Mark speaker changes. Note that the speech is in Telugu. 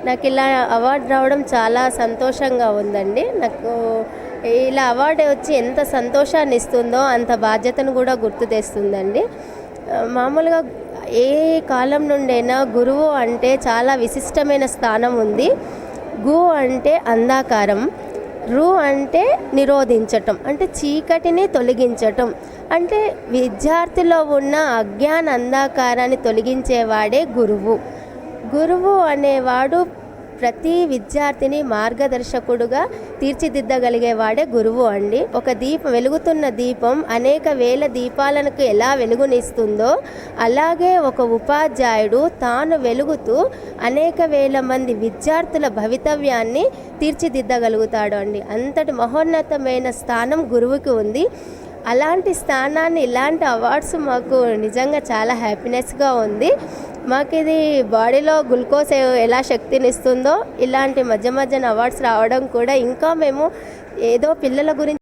Speaker 1: నాకు ఇలా అవార్డు రావడం చాలా సంతోషంగా ఉందండి. నాకు ఇలా అవార్డు వచ్చి ఎంత సంతోషాన్ని ఇస్తుందో అంత బాధ్యతను కూడా గుర్తు తెస్తుందండి. మామూలుగా ఏ కాలం నుండైనా గురువు అంటే చాలా విశిష్టమైన స్థానం ఉంది. గు అంటే అంధాకారం, రు అంటే నిరోధించటం, అంటే చీకటిని తొలగించటం, అంటే విద్యార్థిలో ఉన్న అజ్ఞాన అంధాకారాన్ని తొలగించేవాడే గురువు. గురువు అనేవాడు ప్రతి విద్యార్థిని మార్గదర్శకుడుగా తీర్చిదిద్దగలిగేవాడే గురువు అండి. ఒక వెలుగుతున్న దీపం అనేక వేల దీపాలకు ఎలా వెలుగునిస్తుందో అలాగే ఒక ఉపాధ్యాయుడు తాను వెలుగుతూ అనేక వేల మంది విద్యార్థుల భవితవ్యాన్ని తీర్చిదిద్దగలుగుతాడు అండి. అంతటి మహోన్నతమైన స్థానం గురువుకి ఉంది. అలాంటి స్థానాన్ని, ఇలాంటి అవార్డ్స్ మాకు నిజంగా చాలా హ్యాపీనెస్గా ఉంది. మాకు ఇది బాడీలో గ్లూకోజ్ ఎలా శక్తినిస్తుందో ఇలాంటి మధ్య మధ్యన అవార్డ్స్ రావడం కూడా ఇంకా మేము ఏదో పిల్లల గురించి